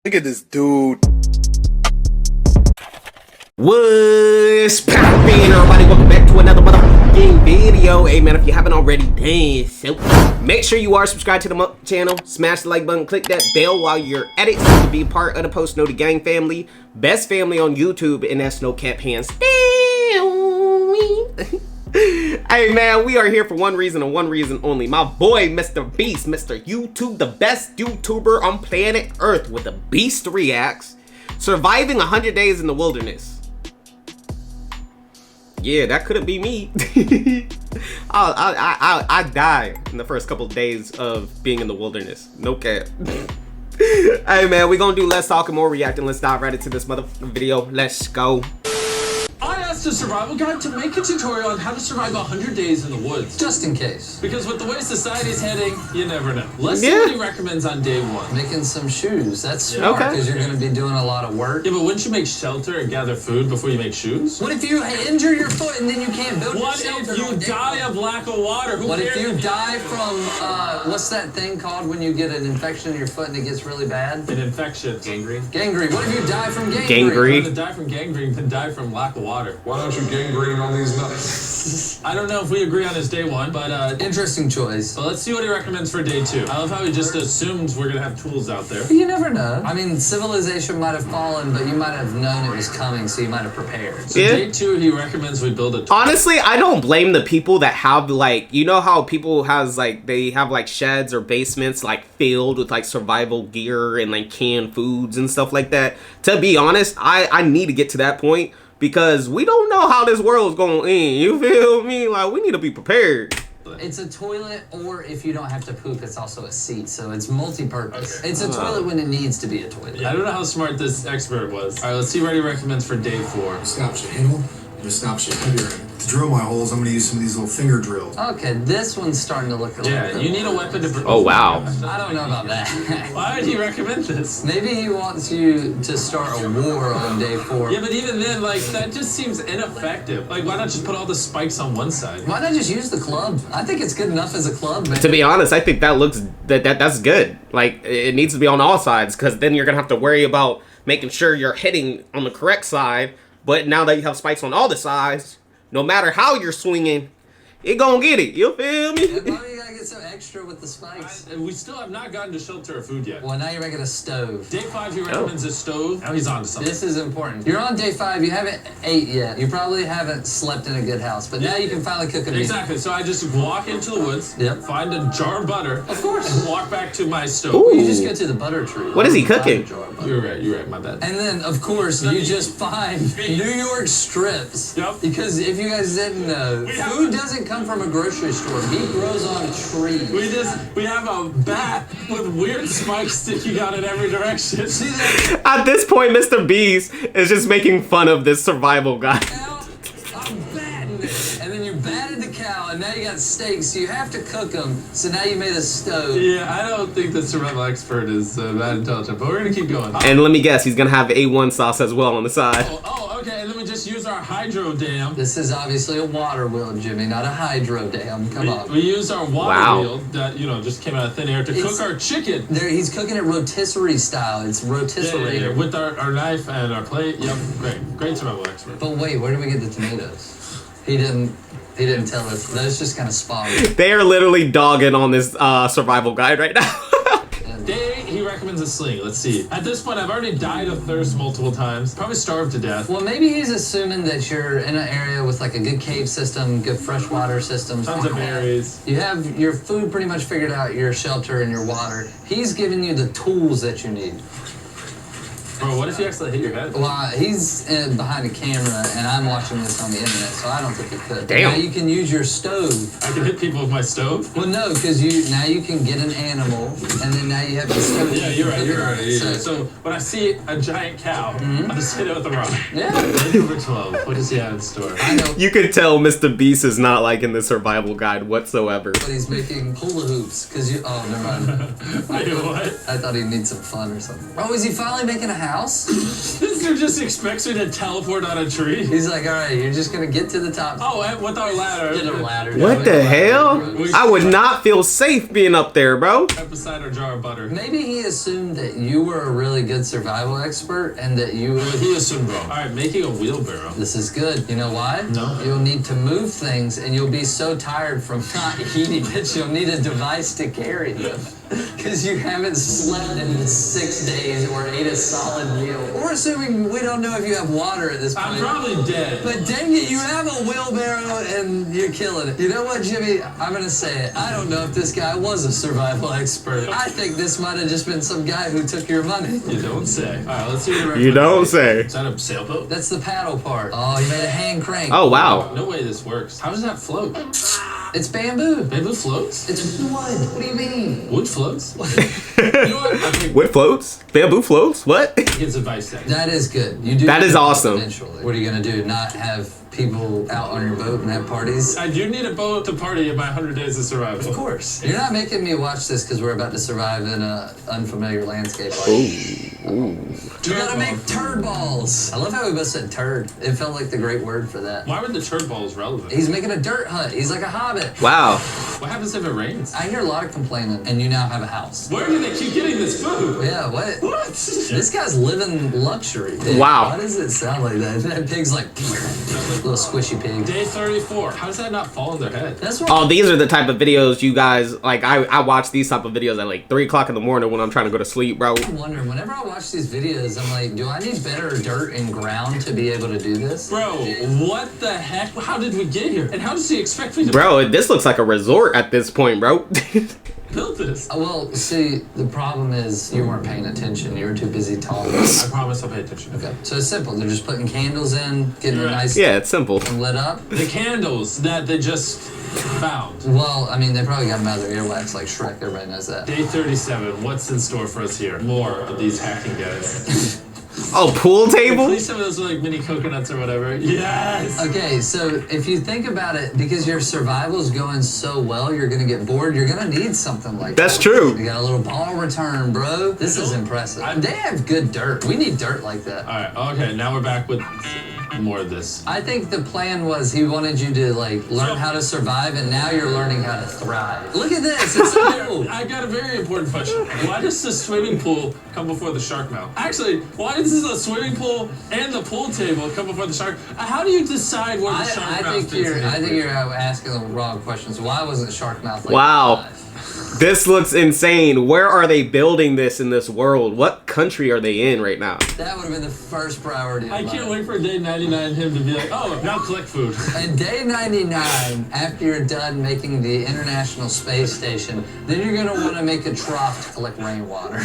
Look at this dude. What's poppin', everybody? Welcome back to another motherfucking video. Hey man, if you haven't already done so, make sure you are subscribed to the channel, smash the like button, click that bell while you're at it so you can be part of the Post Noted Gang family, best family on YouTube, and that's no cap hands. Hey man, we are here for one reason and one reason only. My boy MrBeast, Mr. YouTube, the best YouTuber on planet Earth with a beast reacts, surviving 100 days in the wilderness. Yeah, that couldn't be me. I die in the first couple of days of being in the wilderness. No cap. Hey man, we gonna do less talking, more reacting. Let's dive right into this motherfucking video. Let's go. I asked a survival guide to make a tutorial on how to survive 100 days in the woods. Just in case. Because with the way society's heading, you never know. Let's see what he recommends on day one. Making some shoes. That's smart because you're going to be doing a lot of work. Yeah, but wouldn't you make shelter and gather food before you make shoes? What if you injure your foot and then you can't build What if you die of lack of water? What if you die from, what's that thing called when you get an infection in your foot and it gets really bad? An infection. Gangrene. Gangrene. What if you die from gangrene? Gangrene. Rather die from gangrene than die from lack of water. Why don't you gangrene on these nuts? I don't know if we agree on his day one, but interesting choice. But let's see what he recommends for day two. I love how he just assumes we're gonna have tools out there. You never know. I mean, civilization might have fallen, but you might have known it was coming, so you might have prepared. So day two, he recommends we build a tool. Honestly, I don't blame the people that have, like, you know how people has, like, they have, like, sheds or basements, like, filled with, like, survival gear and, like, canned foods and stuff like that. To be honest, I need to get to that point because we don't know how this world's going to end. You feel me? Like, we need to be prepared. It's a toilet, or if you don't have to poop, it's also a seat, so it's multi-purpose. Okay. It's a toilet when it needs to be a toilet. Yeah, I don't know how smart this expert was. All right, let's see what he recommends for day four. Stops your handle, and it stops your heavier end. To drill my holes, I'm going to use some of these little finger drills. Okay, this one's starting to look a little bit you need a weapon to... Oh, wow. I don't know about that. Why would he recommend this? Maybe he wants you to start a war on day four. Yeah, but even then, like, that just seems ineffective. Like, why not just put all the spikes on one side? Why not just use the club? I think it's good enough as a club, man. To be honest, I think that looks... That's good. Like, it needs to be on all sides, because then you're going to have to worry about making sure you're hitting on the correct side. But now that you have spikes on all the sides, no matter how you're swinging, it gonna get it. You feel me? Yeah, why you gotta get so extra with the spikes? We still have not gotten to shelter or food yet. Well, now you're making a stove. Day five, he recommends a stove. Now he's on to something. This is important. You're on day 5. You haven't ate yet. You probably haven't slept in a good house, but now you can finally cook a meal. Exactly. So I just walk into the woods, find a jar of butter, of course, and walk back to my stove. Ooh. You just go to the butter tree. What is he cooking? You're right, my bad. And then, of course, you just find New York strips. Yep. Because if you guys didn't know, food doesn't come from a grocery store. Meat grows on trees. We have a bat with weird spikes sticking out in every direction. See that? At this point, MrBeast is just making fun of this survival guy. I'm batting it. And then you batted the cow, and now you got steaks, so you have to cook them. So now you made a stove. Yeah, I don't think the survival expert is that intelligent, but we're gonna keep going. And let me guess, he's gonna have A1 sauce as well on the side. Oh, okay, and then we just use our hydro dam. This is obviously a water wheel, Jimmy, not a hydro dam. Come on. We use our water wheel that, just came out of thin air to cook our chicken. He's cooking it rotisserie style. It's rotisserie. Yeah, with our knife and our plate. Yep, great survival expert. But wait, where do we get the tomatoes? He didn't tell us. Those just kind of spawned. They are literally dogging on this survival guide right now. Day, he recommends a sling. Let's see. At this point, I've already died of thirst multiple times. Probably starved to death. Well, maybe he's assuming that you're in an area with like a good cave system, good freshwater system. Tons of berries. You have your food pretty much figured out, your shelter and your water. He's giving you the tools that you need. Bro, what if you actually hit your head? Well, he's behind a camera, and I'm watching this on the internet, so I don't think he could. Damn. Now you can use your stove. I can hit people with my stove? Well, no, because now you can get an animal, and then now you have the stove. Yeah, you're right. Yeah. So when I see a giant cow, I'll just hit it with a rock. Yeah. Number 12. What does he have in store? I know. You could tell MrBeast is not liking the survival guide whatsoever. But he's making hula hoops, because oh, never mind. Wait, what? I thought he'd need some fun or something. Oh, is he finally making a house? house? This dude just expects me to teleport on a tree. He's like, all right, you're just gonna get to the top. Oh, and with our ladder. Get a ladder. What the hell? I would not feel safe being up there, bro. Right beside our jar of butter. Maybe he assumed that you were a really good survival expert and that you What he assumed wrong. All right, making a wheelbarrow. This is good. You know why? No. You'll need to move things and you'll be so tired from not eating that you'll need a device to carry them. Because you haven't slept in 6 days or ate a solid meal. We're assuming we don't know if you have water at this point. I'm probably dead. But dang it, you have a wheelbarrow and you're killing it. You know what, Jimmy? I'm gonna say it. I don't know if this guy was a survival expert. I think this might have just been some guy who took your money. You don't say. All right, let's see what the You don't say. Is that a sailboat? That's the paddle part. Oh, you made a hand crank. Oh, wow. No way this works. How does that float? It's bamboo. Bamboo floats? It's wood. What do you mean? Wood floats? You know what? I think What floats? Bamboo floats? What? gives advice there. That is good. You do. That is awesome. Eventually. What are you gonna do? Not have people out on your boat and have parties? I do need a boat to party in my 100 days of survival. Of course. You're not making me watch this because we're about to survive in an unfamiliar landscape. You gotta make turd balls. I love how we both said turd. It felt like the great word for that. Why were the turd balls relevant? He's making a dirt hut. He's like a hobbit. Wow. What happens if it rains? I hear a lot of complaining, and you now have a house. Where do they keep getting this food? Yeah, what? What? This guy's living luxury. Wow. Why does it sound like that? That pig's like little squishy pig. Day 34. How does that not fall in their head? That's what. Oh, these are the type of videos you guys like. I watch these type of videos at like 3 o'clock in the morning when I'm trying to go to sleep, bro. I'm wondering, whenever I watch these videos, I'm like, do I need better dirt and ground to be able to do this? Bro, what the heck? How did we get here? And how does he expect me to Bro, this looks like a resort at this point, bro. build this? Well, see, the problem is you weren't paying attention. You were too busy talking. I promise I'll pay attention. Okay, so it's simple. They're just putting candles in, getting it Right. nice Yeah, it's simple. and lit up. The candles that they just found. Well, I mean, they probably got them out of their earwax like Shrek. Everybody knows that. Day 37. What's in store for us here? More of these hacking guys. Oh, pool table? Please some of those are like mini coconuts or whatever. Yes! Okay, so if you think about it, because your survival's going so well, you're gonna get bored. You're gonna need something like That's that. true. You got a little ball return, bro. This is impressive. They have good dirt. We need dirt like that. Alright, okay, now we're back with more of this. I think the plan was he wanted you to like learn how to survive, and now you're learning how to thrive. Look at this. It's so cool. I got a very important question. Why does the swimming pool come before the shark mouth? Actually, why does the swimming pool and the pool table come before the shark? How do you decide where the shark mouth I think fits in? you're asking the wrong questions. Why wasn't shark mouth like Wow. that? This looks insane. Where are they building this in this world? What country are they in right now? That would have been the first priority. I can't wait for day 99 him to be like, oh, now collect food. And day 99, after you're done making the International Space Station, then you're gonna want to make a trough to collect rainwater.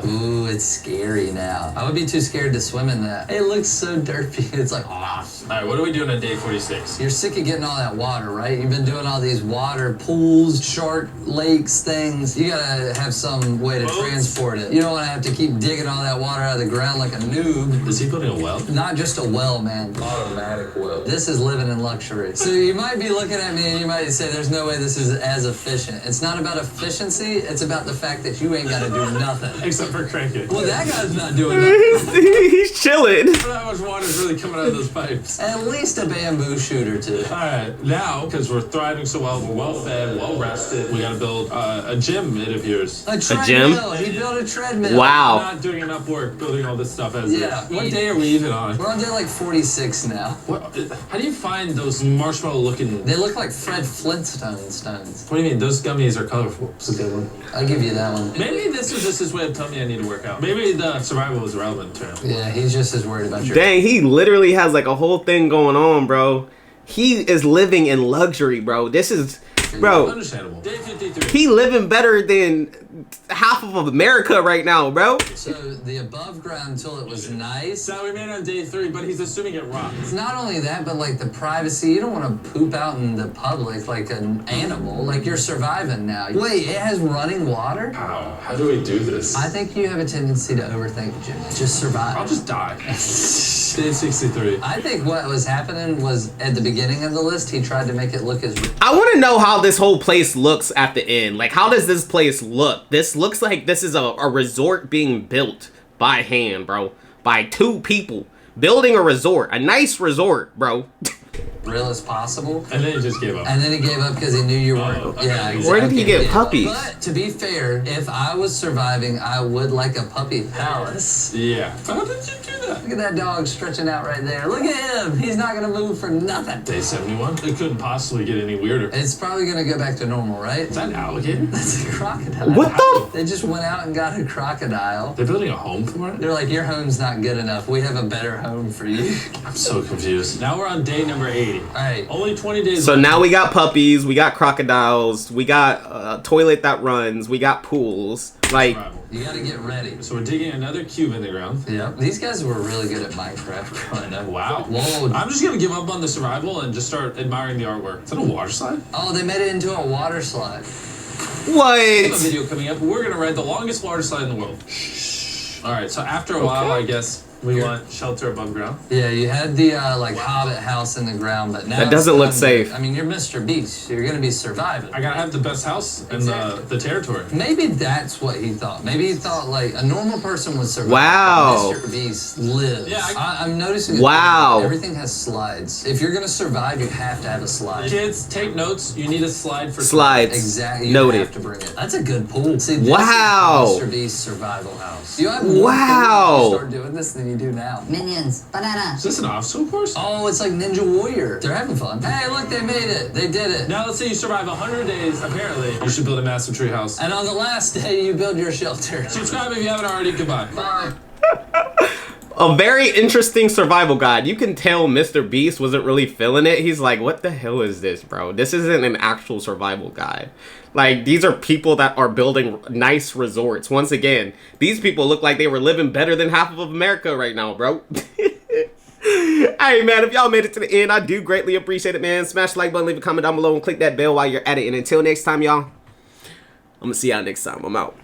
Ooh, it's scary now. I would be too scared to swim in that. It looks so derpy. It's like, Alright, what are we doing on day 46? you're sick of getting all that water, right? You've been doing all these water pools, shark lakes, things. You gotta have some way to transport it. You don't want to have to keep digging all that water out of the ground like a noob. Is he building a well? Not just a well, man. Automatic well. This is living in luxury. So you might be looking at me and you might say, there's no way this is as efficient. It's not about efficiency. It's about the fact that you ain't got to do nothing. Except for cranking. Well, that guy's not doing nothing. He's chilling. I don't know how much water is really coming out of those pipes. At least a bamboo shoot or two. Alright, now, because we're thriving so well, we're well fed, well rested, we gotta build a gym, it appears. A gym? treadmill. He built a treadmill. Wow. We're not doing enough work building all this stuff as Yeah. is. What day are we even on? We're on day like 46 now. What, how do you find those marshmallow looking... They look like Fred Flintstone stones. What do you mean? Those gummies are colorful. It's a good one. I'll give you that one. Maybe this was just his way of telling me I need to work out. Maybe the survival was relevant to him. Yeah, he's just as worried about your... Dang, he literally has like a whole thing going on, bro. He is living in luxury, bro. This is, bro, Understandable. Day 53. he living better than half of America right now, bro. So the above ground until it was nice. So we made it on day 3, but he's assuming it rocks. It's not only that, but like the privacy. You don't want to poop out in the public like an animal. Like you're surviving now. Wait, it has running water? How? How do we do this? I think you have a tendency to overthink, Jimmy. Just survive. I'll just die. Day 63. I think what was happening was at the beginning of the list, he tried to make it look as... I want to know how this whole place looks at the end. Like, how does this place look? This looks like this is a resort being built by hand, bro. By 2 people. Building a resort. A nice resort, bro. real as possible. And then he just gave up. And then he gave up because he knew you weren't. Okay. Yeah, exactly. Where did he get puppies? But to be fair, if I was surviving, I would like a puppy palace. Yeah. How did you do that? Look at that dog stretching out right there. Look at him. He's not going to move for nothing. Day 71. It couldn't possibly get any weirder. It's probably going to go back to normal, right? Is that an alligator? That's a crocodile. What the? They just went out and got a crocodile. They're building a home for it? They're like, your home's not good enough. We have a better home for you. I'm so confused. Now we're on day number 80. All right. Only 20 days So left. now we got puppies, we got crocodiles, we got a toilet that runs, we got pools. Like, Survival. You got to get ready. So we're digging another cube in the ground. Yep. These guys were really good at Minecraft growing up. Wow. Whoa. I'm just going to give up on the survival and just start admiring the artwork. Is that a water slide? Oh, they made it into a water slide. We have a what? video coming up. We're going to ride the longest water slide in the world. Shh. All right, so after a while, I guess we want shelter above ground. Yeah, you had the like Hobbit house in the ground, but now That it's doesn't look time safe. I mean, you're MrBeast. You're gonna be surviving. I got to have the best house in the territory. Maybe that's what he thought. Maybe he thought like a normal person would survive. Wow. But MrBeast lives. Yeah, I'm noticing. Wow. Everything has slides. If you're gonna survive, you have to have a slide. Kids, take notes. You need a slide for Slides. Exactly. You Noted. have to bring it. That's a good pool. See, this Wow. is MrBeast survival house. You have more Wow. food when you start doing this than you do now. Minions, banana. Is this an obstacle course? Oh, it's like Ninja Warrior. They're having fun. Hey, look, they made it. They did it. Now let's say you survive 100 days. Apparently, you should build a massive tree house. And on the last day, you build your shelter. Subscribe if you haven't already. Goodbye. Bye. A very interesting survival guide. You can tell MrBeast wasn't really feeling it. He's like, what the hell is this, bro? This isn't an actual survival guide. Like, these are people that are building nice resorts. Once again, these people look like they were living better than half of America right now, bro. Hey, man, if y'all made it to the end, I do greatly appreciate it, man. Smash the like button, leave a comment down below, and click that bell while you're at it. And until next time, y'all, I'm going to see y'all next time. I'm out.